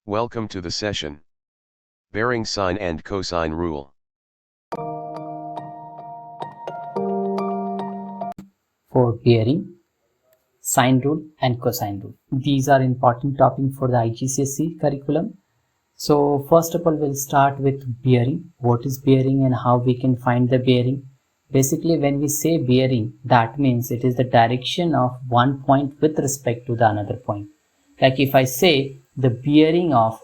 Welcome to the session. Bearing sine and cosine rule. For bearing, sine rule and cosine rule. These are important topics for the IGCSE curriculum. So first of all, we'll start with bearing. What is bearing and how we can find the bearing? Basically, when we say bearing, that means it is the direction of one point with respect to the another point. Like if I say the bearing of,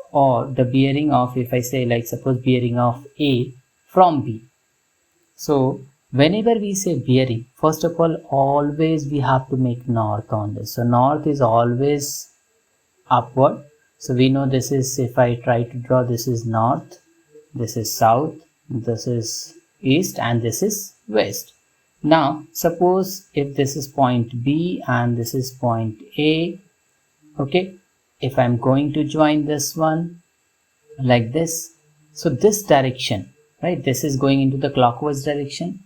if I say like suppose bearing of A from B. So whenever we say bearing, first of all, always we have to make north on this. So north is always upward. So we know this is, if I try to draw, this is north, this is south, this is east, and this is west. Now suppose if this is point B and this is point A, okay, if I'm going to join this one like this, so this direction, right, this is going into the clockwise direction.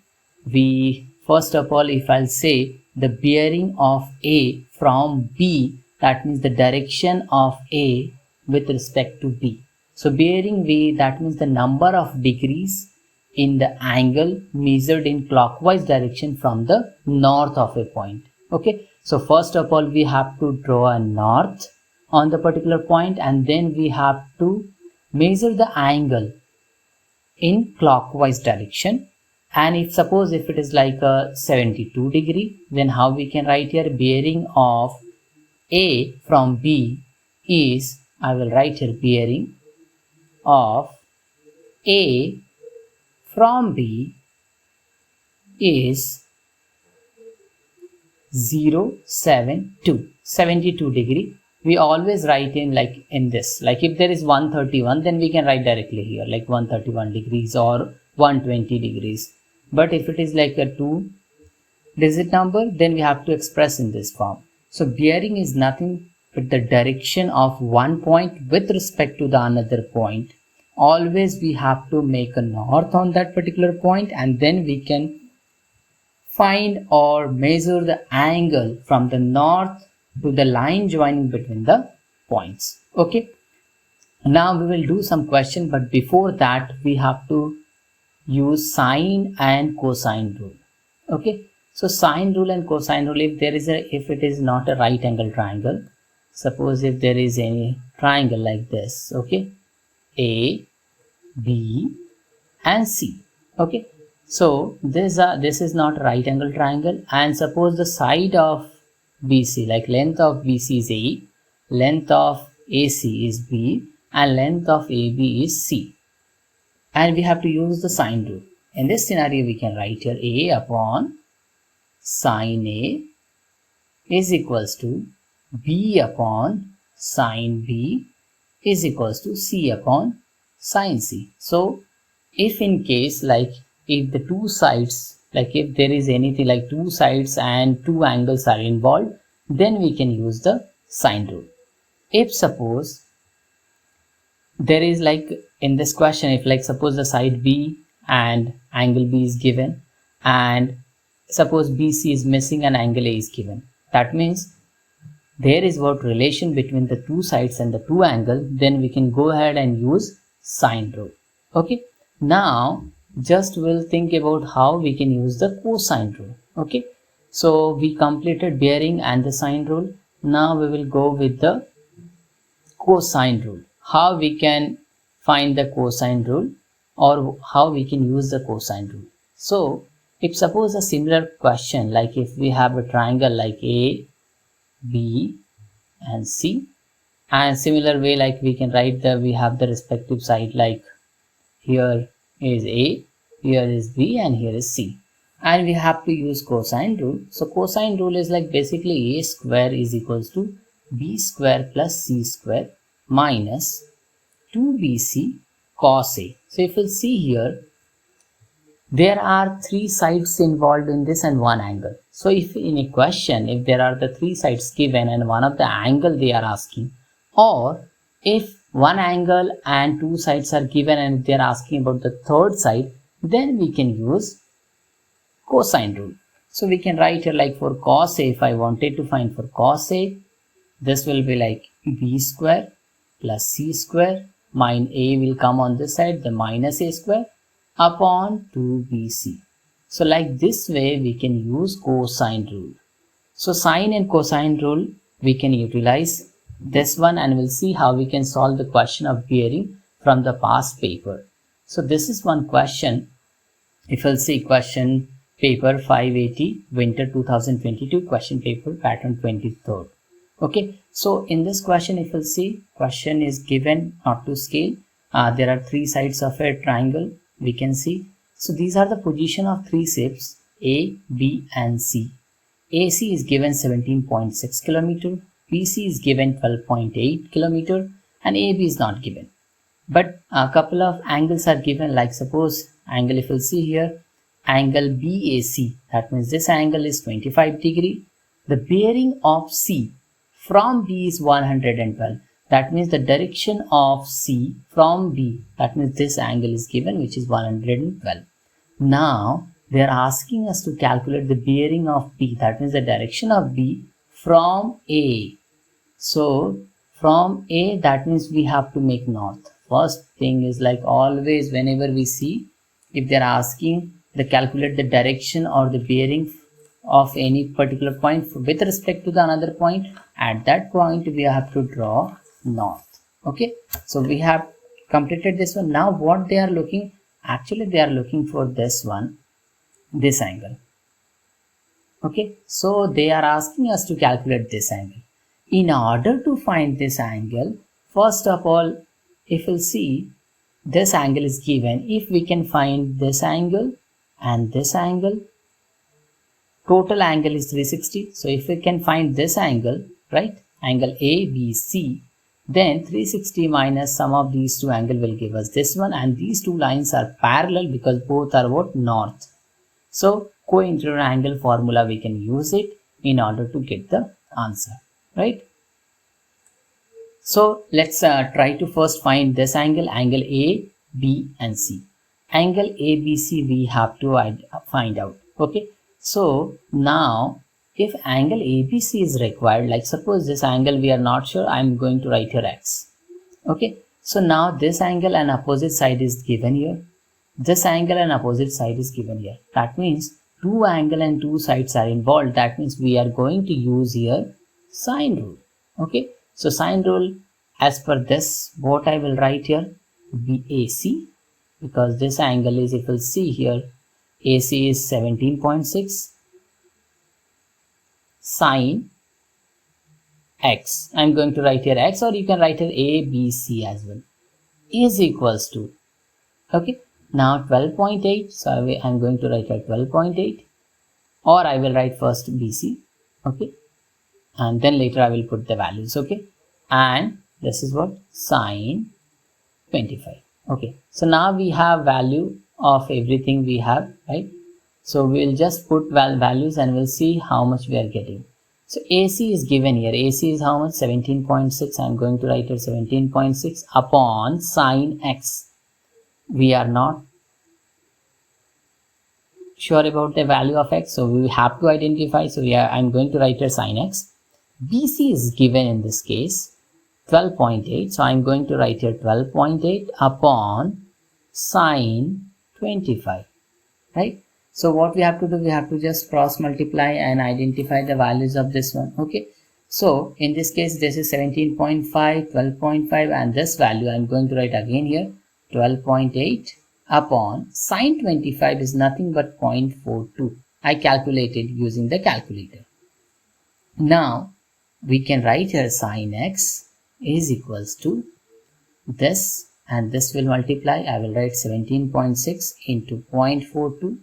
We first of all, if I'll say the bearing of A from B, that means the direction of A with respect to B. So bearing V, that means the number of degrees in the angle measured in clockwise direction from the north of a point. Okay, so first of all we have to draw a north on the particular point, and then we have to measure the angle in clockwise direction. And if suppose if it is like a 72 degree, then how we can write here? Bearing of A from B is, I will write here bearing of A from B is 72 degree. We always write in like in this, like if there is 131, then we can write directly here like 131 degrees or 120 degrees. But if it is like a 2-digit number, then we have to express in this form. So bearing is nothing but the direction of one point with respect to the another point. Always we have to make a north on that particular point, and then we can find or measure the angle from the north to the line joining between the points. Okay, now we will do some question, but before that we have to use sine and cosine rule. Okay, so sine rule and cosine rule, if it is not a right angle triangle, suppose if there is any triangle like this, okay, A, B and C. Okay, so this is not a right angle triangle, and suppose the side of BC, like length of BC is A, length of AC is B, and length of AB is C, and we have to use the sine rule. In this scenario we can write here A upon sine A is equals to B upon sine B is equals to C upon sine C. So if in case like if the two sides, like if there is anything like two sides and two angles are involved, then we can use the sine rule. If suppose there is like in this question, if like suppose the side B and angle B is given, and suppose BC is missing and angle A is given, that means there is what relation between the two sides and the two angles, then we can go ahead and use sine rule. Okay, now just we'll think about how we can use the cosine rule. Okay, so we completed bearing and the sine rule. Now we will go with the cosine rule. How we can find the cosine rule, or how we can use the cosine rule. So if suppose a similar question, like if we have a triangle like A, B and C, and similar way like we can write we have the respective side, like here is A, here is B and here is C, and we have to use cosine rule. So cosine rule is like basically A square is equals to B square plus C square minus 2BC cos A. So if you see here, there are three sides involved in this and one angle. So if in a question, if there are the three sides given and one of the angle they are asking, or if one angle and two sides are given and they are asking about the third side, then we can use cosine rule. So we can write here like for cos A, if I wanted to find for cos A, this will be like B square plus c square, minus a will come on this side, the minus a square upon 2bc. So like this way we can use cosine rule. So sine and cosine rule we can utilize this one, and we'll see how we can solve the question of bearing from the past paper. So this is one question. If we'll see question paper 580 winter 2022 question paper pattern 23rd. Okay, so in this question, if we'll see, question is given not to scale. There are three sides of a triangle we can see. So these are the position of three shapes A, B and C. AC is given 17.6 kilometer, BC is given 12.8 kilometer and AB is not given. But a couple of angles are given, like suppose angle, if you'll see here, angle BAC, that means this angle is 25 degree. The bearing of C from B is 112. That means the direction of C from B, that means this angle is given, which is 112. Now they are asking us to calculate the bearing of B, that means the direction of B from A. So from A, that means we have to make north. First thing is, like always whenever we see, if they are asking the calculate the direction or the bearing of any particular point with respect to the another point, at that point we have to draw north. Okay, so we have completed this one. Now what they are looking, actually they are looking for this one, this angle. Okay, so they are asking us to calculate this angle. In order to find this angle, first of all, if we'll see, this angle is given. If we can find this angle and this angle, total angle is 360. So if we can find this angle, right, angle ABC, then 360 minus sum of these two angles will give us this one, and these two lines are parallel because both are what, north. So co-interior angle formula we can use it in order to get the answer, right? So let's try to first find this angle, angle A, B and C. Angle ABC we have to find out. Okay, so now if angle ABC is required, like suppose this angle we are not sure, I am going to write here X. Okay, so now this angle and opposite side is given here. This angle and opposite side is given here. That means two angle and two sides are involved. That means we are going to use here sine rule. Okay, so sine rule, as per this, what I will write here, BAC, because this angle is, if you'll see here, AC is 17.6, sine X, I'm going to write here X, or you can write here ABC as well, is equals to, okay, now 12.8, so I'm going to write here 12.8, or I will write first BC, okay, and then later I will put the values, okay, and this is what, sine 25. Okay, so now we have value of everything we have, right? So we'll just put values and we'll see how much we are getting. So AC is given here. AC is how much? 17.6. I'm going to write it 17.6 upon sine X. We are not sure about the value of X, so we have to identify. So I'm going to write here sine X. BC is given in this case 12.8, so I'm going to write here 12.8 upon sine 25, right? So what we have to do, we have to just cross multiply and identify the values of this one. Okay, so in this case this is 17.5, 12.5, and this value I'm going to write again here 12.8 upon sine 25 is nothing but 0.42. I calculated using the calculator. Now we can write here sine X is equals to this, and this will multiply. I will write 17.6 into 0.42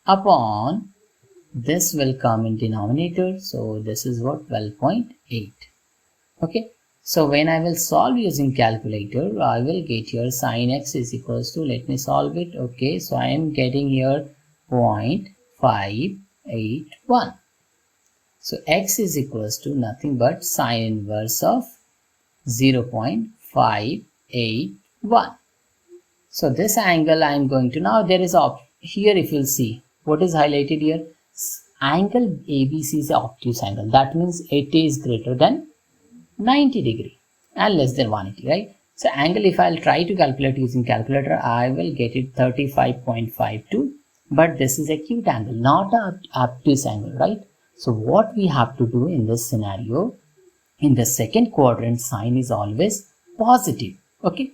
upon this will come in denominator, so this is what, 12.8. okay, so when I will solve using calculator, I will get here sine X is equals to, let me solve it. Okay, so I am getting here 0.581. so X is equals to nothing but sine inverse of 0.581. So this angle I am going to, now there is here, if you'll see what is highlighted here, angle ABC is an obtuse angle. That means it is greater than 90 degree. and less than 180, right? So angle, if I'll try to calculate using calculator, I will get it 35.52, but this is acute angle, not a obtuse angle, right? So what we have to do in this scenario, in the second quadrant, sine is always positive, okay?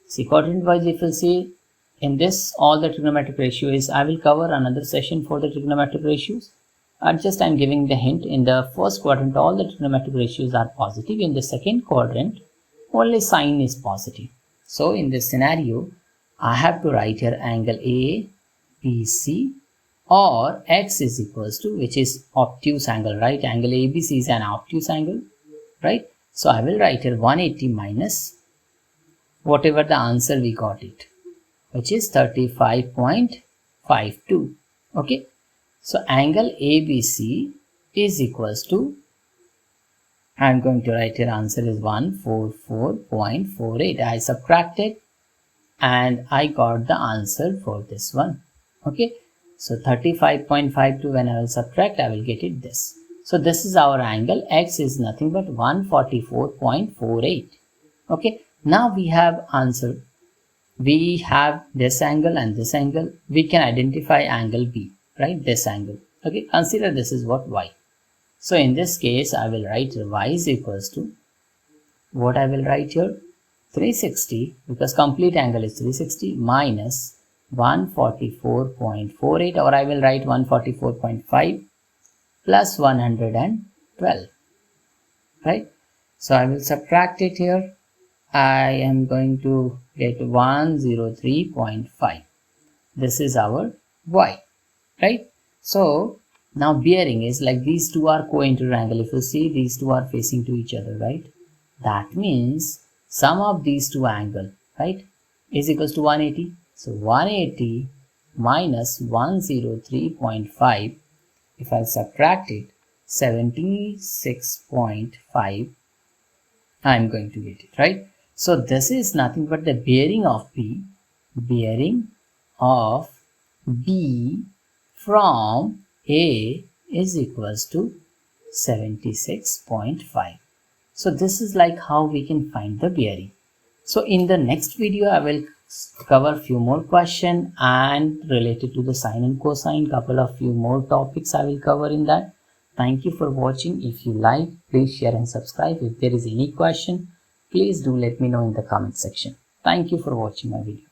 See, quadrant wise, if you see in this, all the trigonometric ratio is, I will cover another session for the trigonometric ratios. Just I'm giving the hint, in the first quadrant, all the trigonometric ratios are positive. In the second quadrant, only sine is positive. So in this scenario, I have to write here angle A, B, C, or X is equals to, which is obtuse angle, right? Angle ABC is an obtuse angle, right? So I will write here 180 minus whatever the answer we got it, which is 35.52. Okay, so angle ABC is equals to, I'm going to write here answer is 144.48. I subtracted and I got the answer for this one. Okay, so 35.52, when I will subtract, I will get it this. So this is our angle. X is nothing but 144.48. Okay, now we have answered. We have this angle and this angle. We can identify angle B, right? This angle. Okay, consider this is what Y. So in this case, I will write Y is equals to, what I will write here, 360, because complete angle is 360, minus 144.48, or I will write 144.5 plus 112, right? So I will subtract it here. I am going to get 103.5. This is our Y, right? So now bearing is like these two are co-interior angle. If you see, these two are facing to each other, right? That means sum of these two angle, right, is equals to 180. So 180 minus 103.5, if I subtract it, 76.5, I'm going to get it, right? So this is nothing but the bearing of B, bearing of B from A is equals to 76.5. So this is like how we can find the bearing. So in the next video, I will cover few more questions and related to the sine and cosine, couple of few more topics I will cover in that. Thank you for watching. If you like, please share and subscribe. If there is any question, please do let me know in the comment section. Thank you for watching my video.